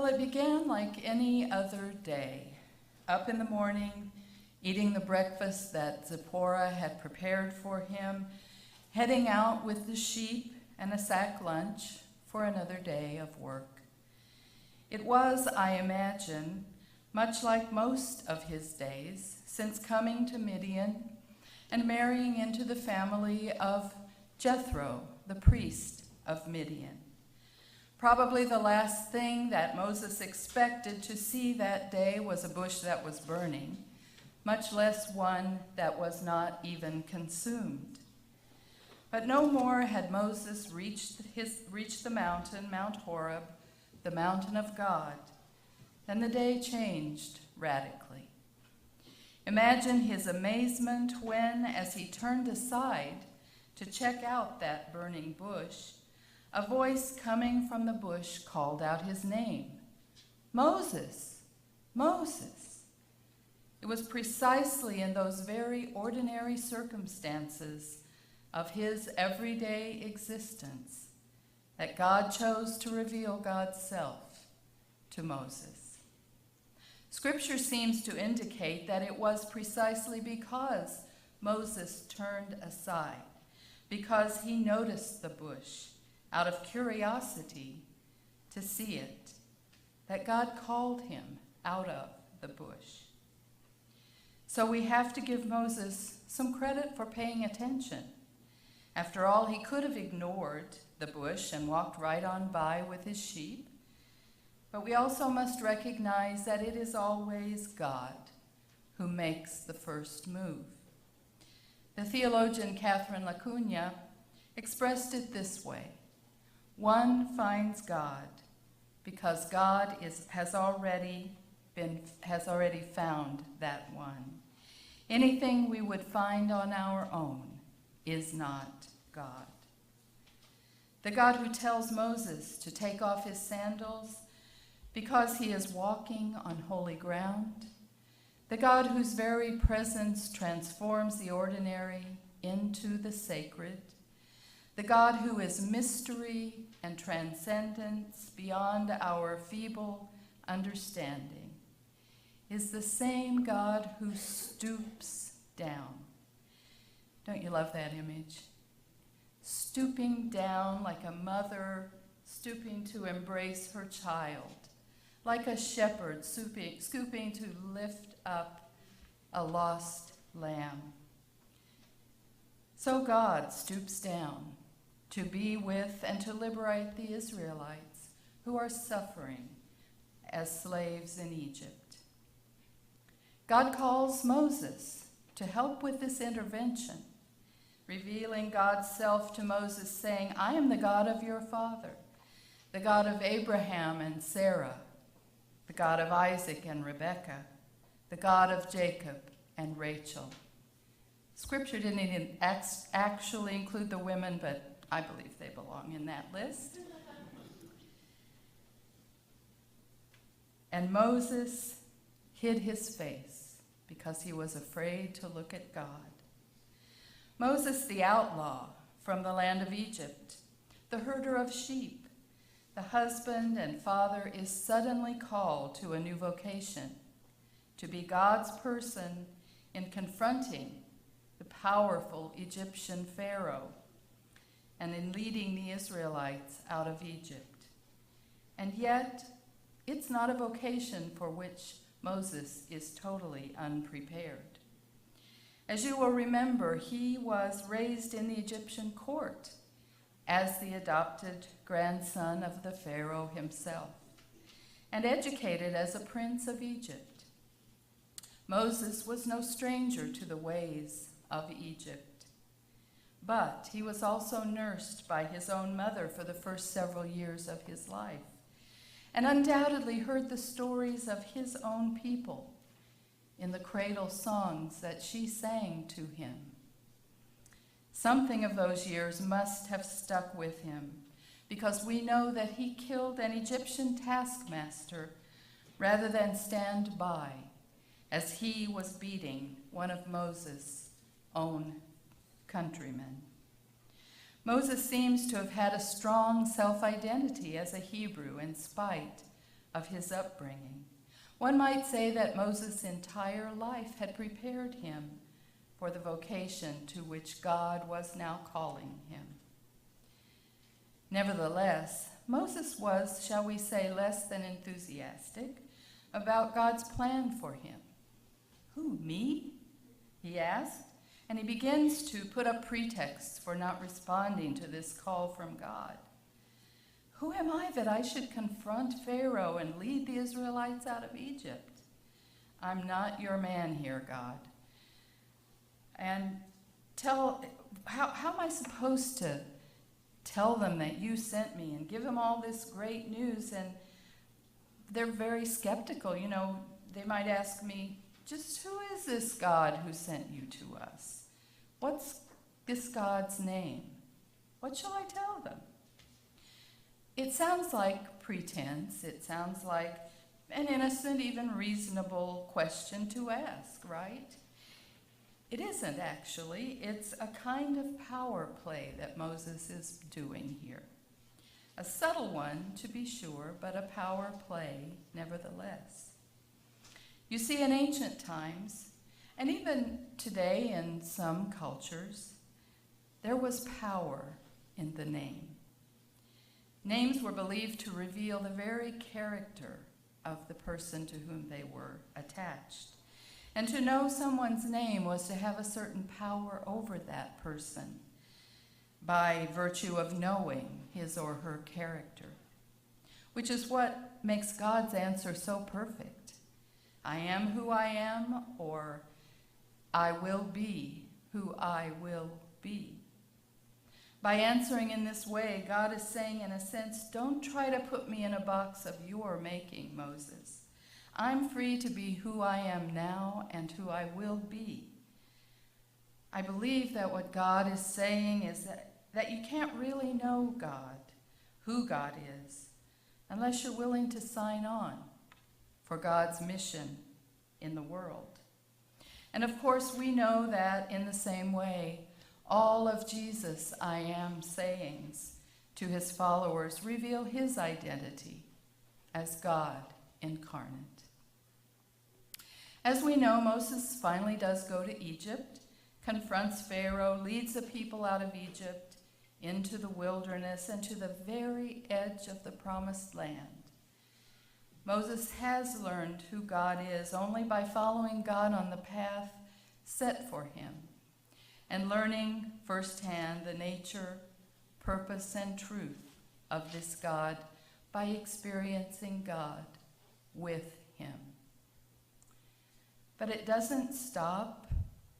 Well, it began like any other day. Up in the morning, eating the breakfast that Zipporah had prepared for him, heading out with the sheep and a sack lunch for another day of work. It was, I imagine, much like most of his days since coming to Midian and marrying into the family of Jethro, the priest of Midian. Probably the last thing that Moses expected to see that day was a bush that was burning, much less one that was not even consumed. But no more had Moses reached the mountain, Mount Horeb, the mountain of God, than the day changed radically. Imagine his amazement when, as he turned aside to check out that burning bush, a voice coming from the bush called out his name, "Moses, Moses." It was precisely in those very ordinary circumstances of his everyday existence that God chose to reveal God's self to Moses. Scripture seems to indicate that it was precisely because Moses turned aside, because he noticed the bush out of curiosity to see it, that God called him out of the bush. So we have to give Moses some credit for paying attention. After all, he could have ignored the bush and walked right on by with his sheep. But we also must recognize that it is always God who makes the first move. The theologian Catherine Lacuna expressed it this way: one finds God because God has already found that one. Anything we would find on our own is not God. The God who tells Moses to take off his sandals because he is walking on holy ground, the God whose very presence transforms the ordinary into the sacred, the God who is mystery and transcendence beyond our feeble understanding, is the same God who stoops down. Don't you love that image? Stooping down like a mother stooping to embrace her child, like a shepherd scooping to lift up a lost lamb. So God stoops down to be with and to liberate the Israelites who are suffering as slaves in Egypt. God calls Moses to help with this intervention, revealing God's self to Moses, saying, "I am the God of your father, the God of Abraham and Sarah, the God of Isaac and Rebekah, the God of Jacob and Rachel." Scripture didn't even actually include the women, but I believe they belong in that list. And Moses hid his face because he was afraid to look at God. Moses, the outlaw from the land of Egypt, the herder of sheep, the husband and father, is suddenly called to a new vocation, to be God's person in confronting the powerful Egyptian Pharaoh and in leading the Israelites out of Egypt. And yet, it's not a vocation for which Moses is totally unprepared. As you will remember, he was raised in the Egyptian court as the adopted grandson of the Pharaoh himself, and educated as a prince of Egypt. Moses was no stranger to the ways of Egypt. But he was also nursed by his own mother for the first several years of his life, and undoubtedly heard the stories of his own people in the cradle songs that she sang to him. Something of those years must have stuck with him, because we know that he killed an Egyptian taskmaster rather than stand by as he was beating one of Moses' own countrymen. Moses seems to have had a strong self-identity as a Hebrew in spite of his upbringing. One might say that Moses' entire life had prepared him for the vocation to which God was now calling him. Nevertheless, Moses was, shall we say, less than enthusiastic about God's plan for him. Who, me? He asked, and he begins to put up pretexts for not responding to this call from God. Who am I that I should confront Pharaoh and lead the Israelites out of Egypt? I'm not your man here, God. And how am I supposed to tell them that you sent me and give them all this great news? And they're very skeptical. You know, they might ask me, just who is this God who sent you to us? What's this God's name? What shall I tell them? It sounds like pretense. It sounds like an innocent, even reasonable question to ask, right? It isn't, actually. It's a kind of power play that Moses is doing here. A subtle one, to be sure, but a power play nevertheless. You see, in ancient times, and even today in some cultures, there was power in the name. Names were believed to reveal the very character of the person to whom they were attached. And to know someone's name was to have a certain power over that person by virtue of knowing his or her character, which is what makes God's answer so perfect. I am who I am, or I will be who I will be. By answering in this way, God is saying, in a sense, don't try to put me in a box of your making, Moses. I'm free to be who I am now and who I will be. I believe that what God is saying is that you can't really know God, who God is, unless you're willing to sign on for God's mission in the world. And of course, we know that in the same way, all of Jesus' I am sayings to his followers reveal his identity as God incarnate. As we know, Moses finally does go to Egypt, confronts Pharaoh, leads the people out of Egypt into the wilderness and to the very edge of the promised land. Moses has learned who God is only by following God on the path set for him and learning firsthand the nature, purpose, and truth of this God by experiencing God with him. But it doesn't stop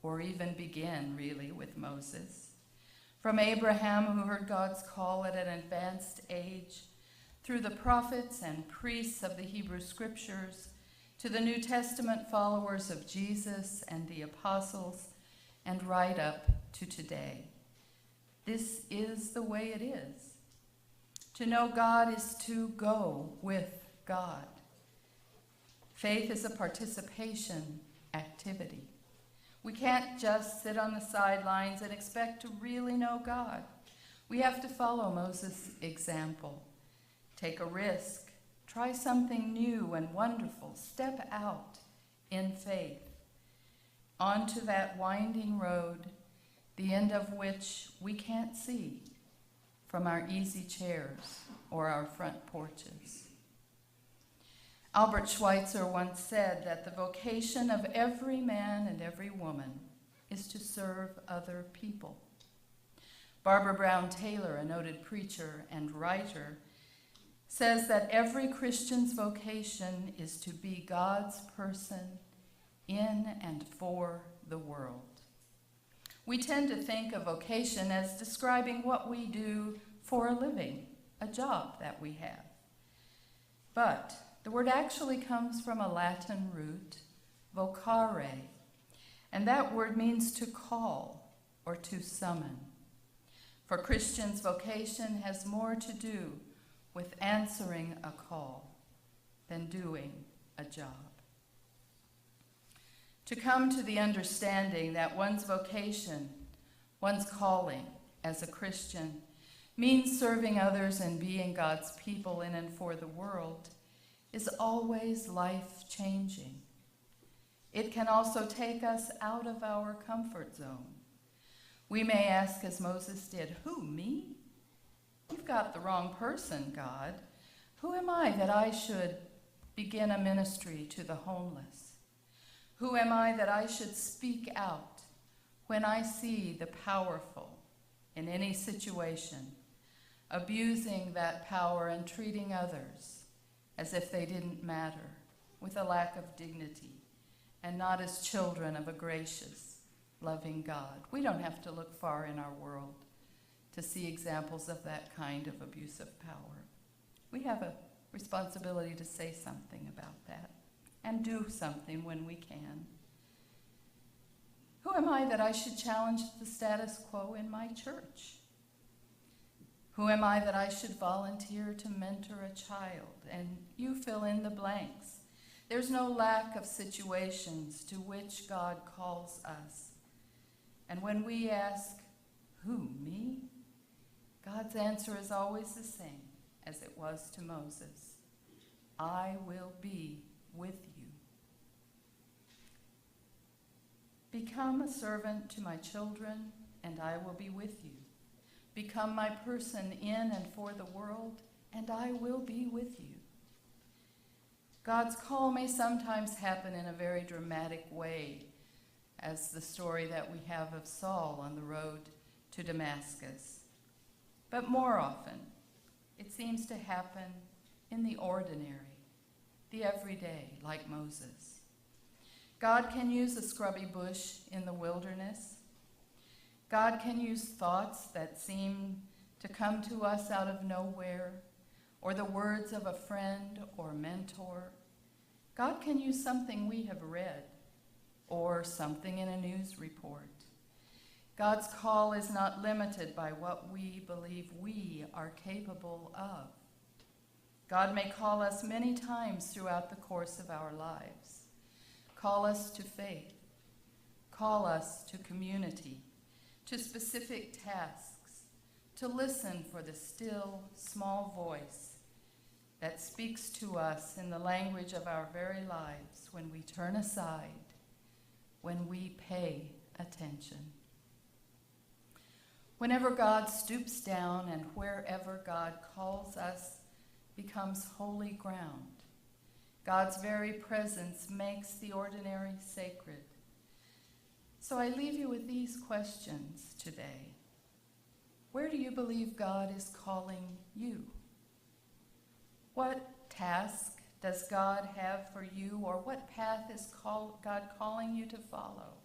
or even begin, really, with Moses. From Abraham, who heard God's call at an advanced age, through the prophets and priests of the Hebrew Scriptures, to the New Testament followers of Jesus and the apostles, and right up to today. This is the way it is. To know God is to go with God. Faith is a participation activity. We can't just sit on the sidelines and expect to really know God. We have to follow Moses' example. Take a risk. Try something new and wonderful. Step out in faith onto that winding road, the end of which we can't see from our easy chairs or our front porches. Albert Schweitzer once said that the vocation of every man and every woman is to serve other people. Barbara Brown Taylor, a noted preacher and writer, says that every Christian's vocation is to be God's person in and for the world. We tend to think of vocation as describing what we do for a living, a job that we have. But the word actually comes from a Latin root, vocare, and that word means to call or to summon. For Christians, vocation has more to do with answering a call than doing a job. To come to the understanding that one's vocation, one's calling as a Christian, means serving others and being God's people in and for the world, is always life-changing. It can also take us out of our comfort zone. We may ask, as Moses did, "Who, me? You've got the wrong person, God. Who am I that I should begin a ministry to the homeless? Who am I that I should speak out when I see the powerful in any situation abusing that power and treating others as if they didn't matter, with a lack of dignity, and not as children of a gracious, loving God?" We don't have to look far in our world to see examples of that kind of abuse of power. We have a responsibility to say something about that and do something when we can. Who am I that I should challenge the status quo in my church? Who am I that I should volunteer to mentor a child? And you fill in the blanks. There's no lack of situations to which God calls us. And when we ask, "Who, me?" God's answer is always the same as it was to Moses: "I will be with you." Become a servant to my children, and I will be with you. Become my person in and for the world, and I will be with you. God's call may sometimes happen in a very dramatic way, as the story that we have of Saul on the road to Damascus. But more often, it seems to happen in the ordinary, the everyday, like Moses. God can use a scrubby bush in the wilderness. God can use thoughts that seem to come to us out of nowhere, or the words of a friend or mentor. God can use something we have read, or something in a news report. God's call is not limited by what we believe we are capable of. God may call us many times throughout the course of our lives. Call us to faith. Call us to community, to specific tasks, to listen for the still, small voice that speaks to us in the language of our very lives when we turn aside, when we pay attention. Whenever God stoops down and wherever God calls us becomes holy ground, God's very presence makes the ordinary sacred. So I leave you with these questions today. Where do you believe God is calling you? What task does God have for you, or what path is God calling you to follow?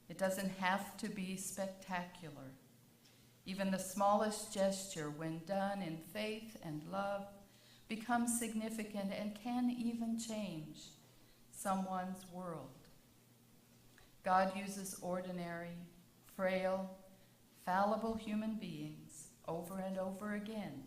It doesn't have to be spectacular. Even the smallest gesture, when done in faith and love, becomes significant and can even change someone's world. God uses ordinary, frail, fallible human beings over and over again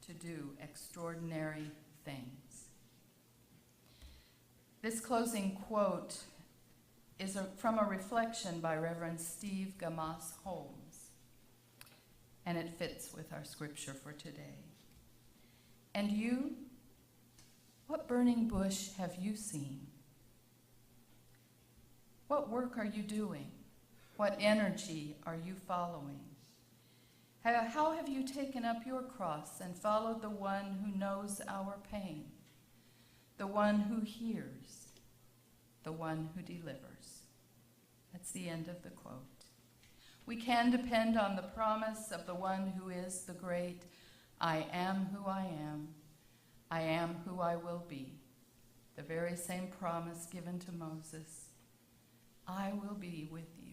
to do extraordinary things. This closing quote is from a reflection by Reverend Steve Gamas Holmes, and it fits with our scripture for today. And you, what burning bush have you seen? What work are you doing? What energy are you following? How have you taken up your cross and followed the one who knows our pain, the one who hears, the one who delivers? That's the end of the quote. We can depend on the promise of the one who is the great I am who I am who I will be. The very same promise given to Moses. I will be with you.